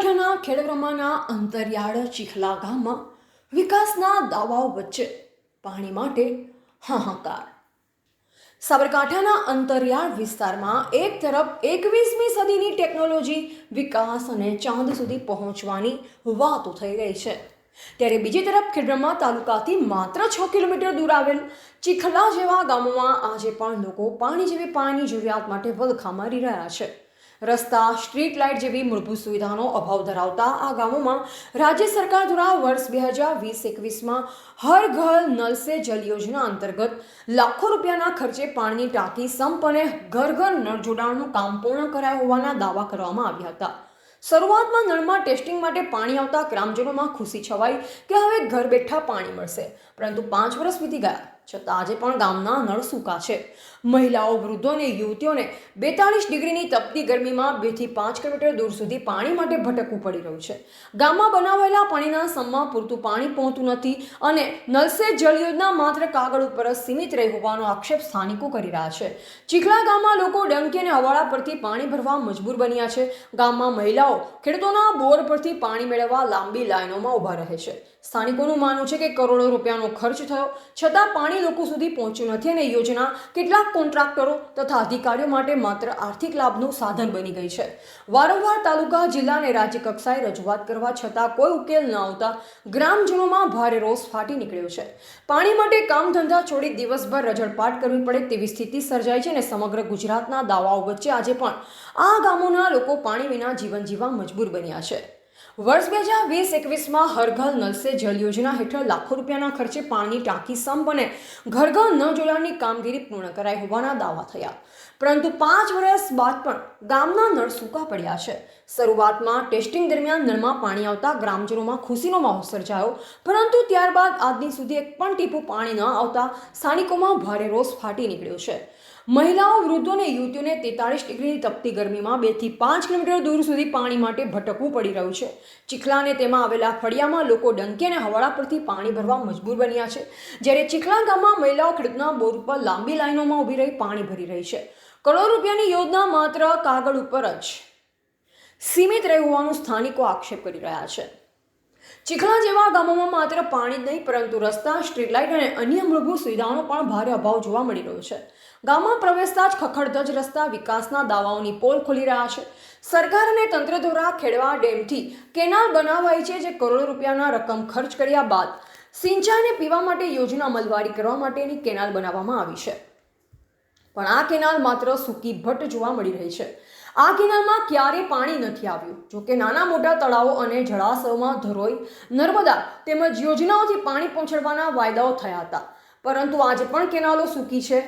સાબરકાંઠાના ખેડબ્રહ્માના અંતરિયાળ ચીખલા ગામમાં વિકાસના દાવાઓ વચ્ચે પાણી માટે હાહાકાર। સાબરકાંઠાના અંતરિયાળ વિસ્તારમાં એક તરફ 21મી સદીની ટેકનોલોજી વિકાસ અને ચાંદ સુધી પહોંચવાની વાતો થઈ રહી છે, ત્યારે બીજી તરફ ખેડબ્રહ્મા તાલુકાથી માત્ર 6 કિલોમીટર દૂર આવેલ ચીખલા જેવા ગામોમાં આજે પણ લોકો પાણી જેવી પાણીની જરૂરિયાત માટે વલખા મારી રહ્યા છે। રસ્તા, સ્ટ્રીટ લાઇટ જેવી મૂળભૂત સુવિધાનો અભાવ ધરાવતા આ ગામોમાં રાજ્ય સરકાર દ્વારા વર્ષ 2020-21માં હર ઘર નલ સે જલ યોજના અંતર્ગત લાખો રૂપિયાના ખર્ચે પાણીની ટાંકી સંપ અને ઘર ઘર નળ જોડાણનું કામ પૂર્ણ કરાયું હોવાના દાવા કરવામાં આવ્યા હતા। શરૂઆતમાં નળમાં ટેસ્ટિંગ માટે પાણી આવતા ગ્રામજનોમાં ખુશી છવાઈ કે હવે ઘર બેઠા પાણી મળશે, પરંતુ 5 વર્ષ વીતી ગયા છતાં આજે પણ ગામના નળ સૂકા છે। મહિલાઓ, વૃદ્ધો અને યુવતીઓને 42 ડિગ્રીની તપતી ગરમીમાં 2 થી 5 કિલોમીટર દૂર સુધી પાણી માટે ભટકવું પડી રહ્યું છે। ગામમાં બનાવેલા પાણીના સંપમાં પૂરતું પાણી પહોંચતું નથી અને નલ સે જલ યોજના માત્ર કાગળ ઉપર જ સીમિત રહી હોવાનો આક્ષેપ સ્થાનિકો કરી રહ્યા છે। ચીખલા ગામમાં લોકો ડંકી અને હવાડા પરથી પાણી ભરવા મજબૂર બન્યા છે। ગામમાં મહિલાઓ ખેડૂતોના બોર પરથી પાણી મેળવવા લાંબી લાઈનોમાં ઊભા રહે છે। સ્થાનિકોનું માનવું છે કે કરોડો રૂપિયાનો ખર્ચ થયો છતાં પાણી લોકો સુધી પહોંચ્યું નથી અને યોજના કેટલાક કોન્ટ્રાક્ટરો તથા અધિકારીઓ માટે માત્ર આર્થિક લાભનું સાધન બની ગઈ છે। વારંવાર તાલુકા, જિલ્લા અને રાજ્ય કક્ષાએ રજૂઆત કરવા છતાં કોઈ ઉકેલ ન આવતા ગ્રામજનોમાં ભારે રોષ ફાટી નીકળ્યો છે। પાણી માટે કામ ધંધા છોડી દિવસભર રજળપાટ કરવી પડે તેવી સ્થિતિ સર્જાઈ છે અને સમગ્ર ગુજરાતના દાવાઓ વચ્ચે આજે પણ આ ગામોના લોકો પાણી વિના જીવન જીવવા મજબૂર બન્યા છે। વર્ષ 2020-21માં હર ઘર નલ સે જલ યોજના હેઠળ લાખો રૂપિયાના ખર્ચે પાણીની ટાંકી સંપ અને ઘર ઘર નળ જોડાણની કામગીરી પૂર્ણ કરાઈ હોવાના દાવા થયા, પરંતુ 5 વર્ષ બાદ પણ ગામના નળ સૂકા પડ્યા છે। શરૂઆતમાં ટેસ્ટિંગ દરમિયાન નળમાં પાણી આવતા ગ્રામજનોમાં ખુશીનો માહોલ સર્જાયો, પરંતુ ત્યારબાદ આજની સુધી એક પણ ટીપું પાણી ન આવતા સ્થાનિકોમાં ભારે રોષ ફાટી નીકળ્યો છે। મહિલાઓ, વૃદ્ધો અને યુવતીઓને 43 ડિગ્રીની તપતી ગરમીમાં 2 થી 5 કિલોમીટર દૂર સુધી પાણી માટે ભટકવું પડી રહ્યું છે। ચીખલા અને તેમાં આવેલા ફળિયામાં લોકો ડંકી અને હવાડા પરથી પાણી ભરવા મજબૂર બન્યા છે, જ્યારે ચીખલા ગામમાં મહિલાઓ ખેડૂતના બોર ઉપર લાંબી લાઈનોમાં ઊભી રહી પાણી ભરી રહી છે। કરોડો રૂપિયાની યોજના માત્ર કાગળ ઉપર જ સીમિત રહી હોવાનું સ્થાનિકો આક્ષેપ કરી રહ્યા છે। ચીખલા જેવા ગામોમાં માત્ર પાણી જ નહીં પરંતુ રસ્તા, સ્ટ્રીટ લાઇટ અને અન્ય મૂળભૂત સુવિધાઓનો પણ ભારે અભાવ જોવા મળી રહ્યો છે। ગામમાં પ્રવેશતા જ ખખડધજ રસ્તા વિકાસના દાવાઓની પોલ ખોલી રહ્યા છે। સરકાર અને તંત્ર દ્વારા ખેડવા ડેમથી કેનાલ બનાવાઈ છે, જે કરોડો રૂપિયાના રકમ ખર્ચ કર્યા બાદ સિંચાઈ અને પીવા માટે યોજના અમલવારી કરવા માટેની કેનાલ બનાવવામાં આવી છે, પણ આ કેનાલ માત્ર સૂકી ભટ્ટ જોવા મળી રહી છે। આ કેનાલમાં ક્યારેય પાણી નથી આવ્યું। જોકે નાના મોટા તળાવો અને જળાશયોમાં ધરોઈ, નર્મદા તેમજ યોજનાઓથી પાણી પહોંચાડવાના વાયદાઓ થયા હતા, પરંતુ આજે પણ કેનાલો સૂકી છે।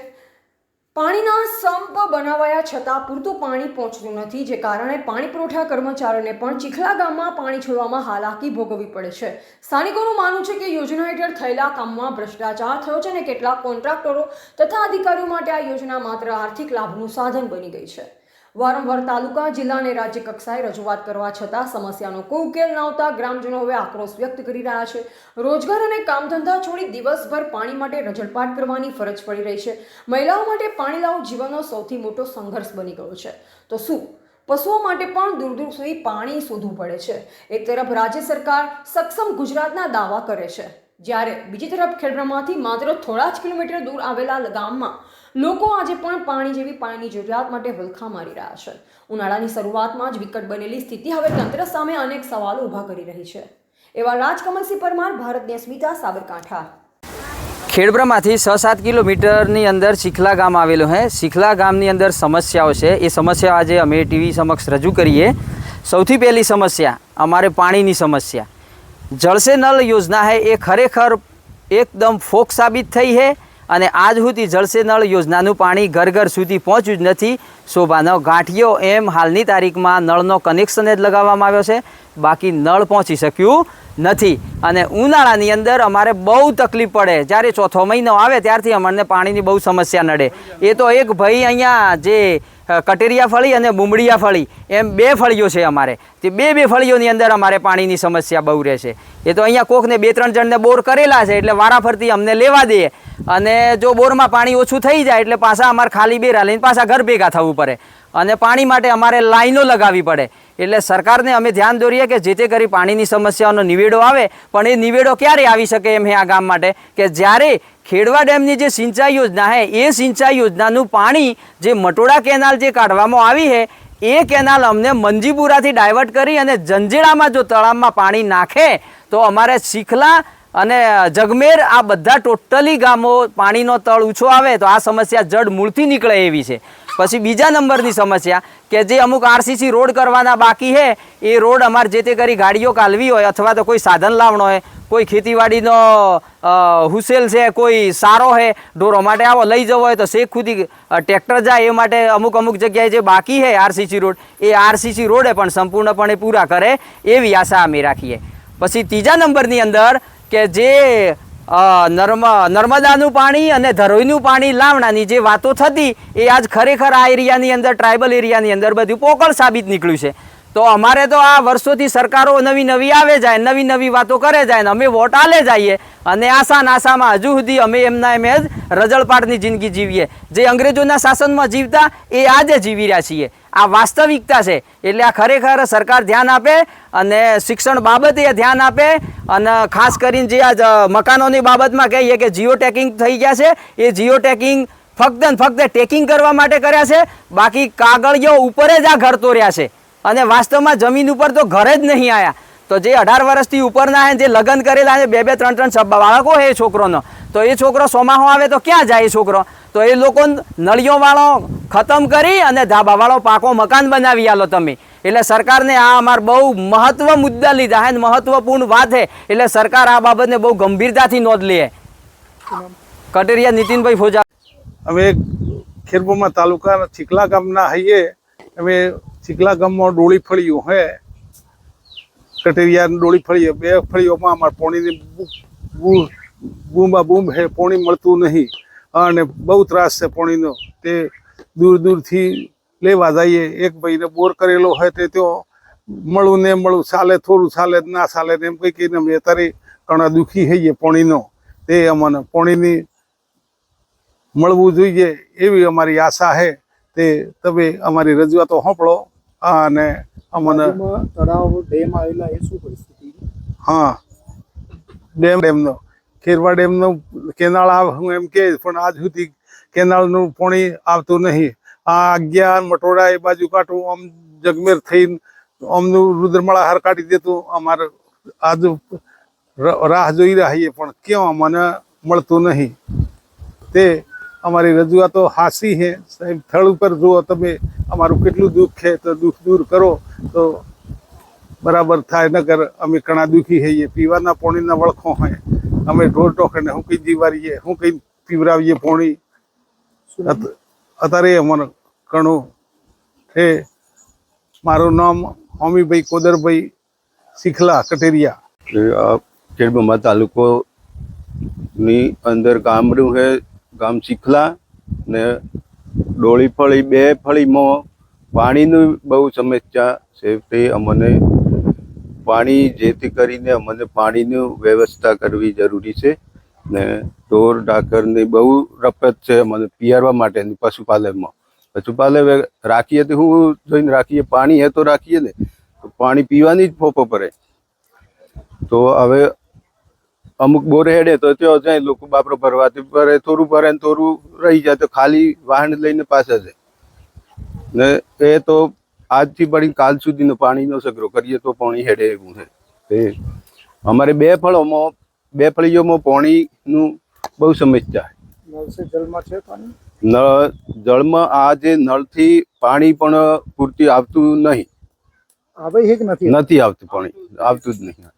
પાણીના સંપ બનાવાયા છતાં પૂરતું પાણી પહોંચતું નથી, જે કારણે પાણી પુરવઠા કર્મચારીઓને પણ ચીખલા ગામમાં પાણી છોડવામાં હાલાકી ભોગવવી પડે છે। સ્થાનિકોનું માનવું છે કે યોજના હેઠળ થયેલા કામમાં ભ્રષ્ટાચાર થયો છે અને કેટલાક કોન્ટ્રાક્ટરો તથા અધિકારીઓ માટે આ યોજના માત્ર આર્થિક લાભનું સાધન બની ગઈ છે। વારંવાર તાલુકા, જિલ્લા અને રાજ્ય કક્ષાએ રજૂઆત કરવા છતાં સમસ્યાનો કોઈ ઉકેલ ન આવતા ગ્રામજનો હવે આક્રોશ વ્યક્ત કરી રહ્યા છે। રોજગાર અને કામ ધંધા છોડી દિવસભર પાણી માટે રજળપાટ કરવાની ફરજ પડી રહી છે। મહિલાઓ માટે પાણી લાવવું જીવનનો સૌથી મોટો સંઘર્ષ બની ગયો છે, તો શું પશુઓ માટે પણ દૂર દૂર સુધી પાણી શોધવું પડે છે? એક તરફ રાજ્ય સરકાર સક્ષમ ગુજરાતના દાવા કરે છે, જ્યારે બીજી તરફ ખેડબ્રહ્માથી માત્ર થોડા જ કિલોમીટર દૂર આવેલા ગામમાં લોકો આજે પણ પાણી જેવી પાણીની જરૂરિયાત માટે વલખા મારી રહ્યા છે। ઉનાળાની શરૂઆતમાં જ વિકટ બનેલી સ્થિતિ હવે તંત્ર સામે અનેક સવાલો ઊભા કરી રહી છે। એવા રાજકમલસિંહ પરમાર, ભારતની અસ્મિતા, સાબરકાંઠા। ખેડબ્રહ્માથી 6-7 કિલોમીટરની અંદર ચીખલા ગામ આવેલું છે। ચીખલા ગામની અંદર સમસ્યાઓ છે, એ સમસ્યા આજે અમે ટીવી સમક્ષ રજૂ કરીએ। સૌથી પહેલી સમસ્યા અમારે પાણીની સમસ્યા। જળ સે નલ યોજના है એ ખરેખર એકદમ ફોક સાબિત થઈ છે અને આજ સુધી જળ સે નળ યોજનાનું પાણી ઘર ઘર સુધી પહોંચ્યું જ નથી। શોભાનો ગાંઠિયો એમ હાલની તારીખમાં નળનો કનેક્શન જ લગાવવામાં આવ્યો છે, બાકી નળ પહોંચી શક્યું નથી। અને ઉનાળાની અંદર અમારે બહુ તકલીફ પડે, જ્યારે ચોથો મહિનો આવે ત્યારથી અમને પાણીની બહુ સમસ્યા નડે। એ તો એક ભાઈ અહીંયા જે કટેરિયા ફળી અને બુમડિયા ફળી એમ 2 ફળીઓ છે અમારે, તે 2 ફળીઓની અંદર અમારે પાણીની સમસ્યા બહુ રહે છે। એ તો અહીંયા કોકને 2-3 જણને બોર કરેલા છે એટલે વારાફરતી અમને લેવા દે, અને જો બોરમાં પાણી ઓછું થઈ જાય એટલે પાછા અમારે ખાલી બેરા લઈને પાછા ઘર ભેગા થવું પડે। અને પાણી માટે અમારે લાઈનો લગાવવી પડે. એટલે સરકારને અમે ધ્યાન દોરીએ કે જેથી કરી પાણીની સમસ્યાનો નિવેડો આવે. પણ એ નિવેડો ક્યારે આવી શકે એમ હે આ ગામ માટે કે જ્યારે ખેડવા ડેમની જે સિંચાઈ યોજના હે એ સિંચાઈ યોજનાનું પાણી જે મટોડા કેનાલ જે કાઢવામાં આવી છે એ કેનાલ અમને મંજીપુરાથી ડાયવર્ટ કરી અને જંજેડામાં જો તળાવમાં પાણી નાખે તો અમારે શીખલા અને જગમેર આ બધા ટોટલી ગામો પાણીનો તળ ઊંચો આવે તો આ સમસ્યા જડ મૂળથી નીકળે એવી છે. પછી બીજા નંબરની સમસ્યા કે જે અમુક આરસીસી રોડ કરવાના બાકી છે એ રોડ અમારે જે તે કરી ગાડીઓ કાલવી હોય અથવા તો કોઈ સાધન લાવણો હોય, કોઈ ખેતીવાડીનો હુસેલ છે, કોઈ સારો છે ઢોરો માટે આવો લઈ જવો હોય તો શેખ ખુદી ટ્રેક્ટર જાય એ માટે અમુક જગ્યાએ જે બાકી છે આરસીસી રોડ એ આરસીસી રોડે પણ સંપૂર્ણપણે પૂરા કરે એવી આશા અમે રાખીએ. પછી ત્રીજા નંબરની અંદર કે જે નર્મદાનું પાણી અને ધરોઈનું પાણી લાવણાની જે વાતો થતી એ આજ ખરેખર આ એરિયાની અંદર ટ્રાઇબલ એરિયાની અંદર બધું પોકળ સાબિત નીકળ્યું છે. તો અમારે તો આ વર્ષોથી સરકારો નવી આવે જાય, નવી વાતો કરે જાય ને અમે વોટ આલે જઈએ અને આશામાં હજુ સુધી અમે એમના એમ જ રજળપાટની જિંદગી જીવીએ. જે અંગ્રેજોના શાસનમાં જીવતા એ આજે જીવી રહ્યા છીએ. આ વાસ્તવિકતા છે. એટલે આ ખરેખર સરકાર ધ્યાન આપે અને શિક્ષણ બાબતે ધ્યાન આપે અને ખાસ કરીને જે આ મકાનોની બાબતમાં કહીએ કે જીઓ ટેકિંગ થઈ ગયા છે એ જીઓ ટેકિંગ ફક્ત ટેકિંગ કરવા માટે કર્યા છે. બાકી કાગળિયો ઉપર જ આ ઘર તોર્યા છે અને વાસ્તવમાં જમીન ઉપર તો ઘરે જ નહીં આવ્યા. તો જે 18 વર્ષથી ઉપરના હે જે લગ્ન કરેલા છે 2 3 બાળકો હે છોકરોનો તો એ છોકરો સોમાહો આવે તો ક્યાં જાય એ છોકરો? તો એ લોકો નળીઓવાળો ખતમ કરી અને ધાબાવાળો પાકો મકાન બનાવી આલો તમે. એટલે સરકારને આ અમાર બહુ મહત્વ મુદ્દા લીધા હે, મહત્વપૂર્ણ વાત છે. એટલે સરકાર આ બાબતને બહુ ગંભીરતાથી નોંધ લે. કટેરિયા નીતિનભાઈ ફોજા. અમે ખેડબ્રહ્મા તાલુકાના ચીખલા ગામના હઈએ. અમે ચીખલા ગામમાં ડોળી ફળિયું હે, કટેરિયા ડોળી ફળીએ. 2 ફળીઓમાં અમારે પાણીની બૂમ હે, પાણી મળતું નહીં અને બહુ ત્રાસ છે પાણીનો. તે દૂરથી લેવા જઈએ. એક ભાઈને બોર કરેલો હોય તે ત્યાં મળું ચાલે, થોડું ચાલે ના ચાલે ને એમ કંઈ કહીને અમે અત્યારે ઘણા દુઃખી થઈએ પાણીનો. તે અમને પાણીની મળવું જોઈએ એવી અમારી આશા છે. તે તમે અમારી રજૂઆતો સાંભળો અને અમને તળાવ ડેમ આવેલા એ શું પરિસ્થિતિ? હા, ડેમનો ખેરવા ડેમનો કેનાળ આવે હું એમ કે પણ આજ સુધી કેનાળનું પાણી આવતું નહીં. આ 11 મટોડા એ બાજુ કાઢવું આમ જગમેર થઈને આમનું રુદ્રમાળા હાર કાઢી દેતું. અમારે આજ રાહ જોઈ રહીએ પણ ક્યાં મને મળતું નહીં. તે અમારી રજૂઆતો હાસી છે સાહેબ. સ્થળ ઉપર જુઓ તમે અમારું કેટલું દુઃખ છે તો દુઃખ દૂર કરો તો બરાબર થાય. નગર અમે ઘણા દુઃખી થઈએ. પીવાના પાણીના વળખો હોય અમે ઢોર ટોકને હું કઈ જીવારીએ, હું કઈ પીવરાવીએ પાણી. અત્યારે અમને ઘણું છે. મારું નામ હોમીભાઈ કોદરભાઈ, શીખલા કટેરિયા. ખેડબ્રહ્મા તાલુકોની અંદર ગામડું છે, ગામ શીખલા ને ડોળી ફળી. 2 ફળીમાં પાણીની બહુ સમસ્યા છે. તે અમને પાણી જેથી કરીને અમને પાણીની વ્યવસ્થા કરવી જરૂરી છે ને ઢોર ઢાકરની બહુ રપત છે અમને પીરવા માટેની. પશુપાલન રાખીએ તો હું જોઈને રાખીએ, પાણી હે તો રાખીએ ને, તો પાણી પીવાની જ ફોફો પડે. તો હવે અમુક બોર હેડે તો ત્યાં જાય લોકો બાપરો ભરવાથી ભરે, થોડું ભરે ને થોડું રહી જાય તો ખાલી વાહન લઈને પાછા જાય ને. એ તો આજથી પડી કાલ સુધીનો પાણીનો સગરો કરીએ તો પાણી હેડે એવું છે. તે અમારે 2 ફળીઓમાં પાણીનું બહુ સમસ્યા છે. નળ સે જલમાં છે પાણી? જળમાં આ જે નળથી પાણી પણ પૂરતી આવતું નહીં. આવે છે કે નથી આવતું પાણી, આવતું જ નહીં.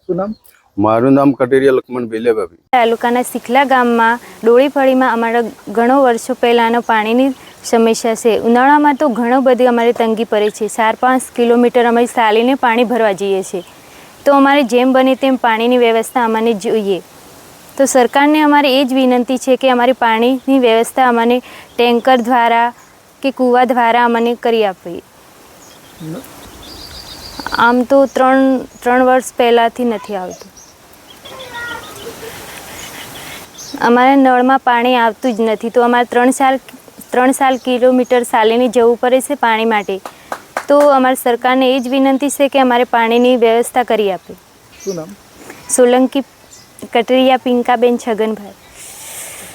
શું નામ? મારું નામ કટેરિયા લક્ષ્મણ બેલેભાઈ. તાલુકાના શીખલા ગામમાં ડોળીફળીમાં અમારા ઘણો વર્ષો પહેલાંનો પાણીની સમસ્યા છે. ઉનાળામાં તો ઘણો બધી અમારે તંગી પડે છે. 4-5 કિલોમીટર અમારી ચાલીને પાણી ભરવા જઈએ છીએ. તો અમારે જેમ બને તેમ પાણીની વ્યવસ્થા અમને જોઈએ. તો સરકારને અમારે એ જ વિનંતી છે કે અમારી પાણીની વ્યવસ્થા અમને ટેન્કર દ્વારા કે કૂવા દ્વારા અમને કરી આપવી. આમ તો 3 વર્ષ પહેલાંથી નથી આવતું. અમારે નળમાં પાણી આવતું જ નથી. તો અમારે 3 કિલોમીટર સાલીની જવું પડે છે પાણી માટે. તો અમારી સરકારને એ જ વિનંતી છે કે અમારે પાણીની વ્યવસ્થા કરી આપે. શું નામ? સોલંકી કટરિયા પિંકાબેન છગનભાઈ.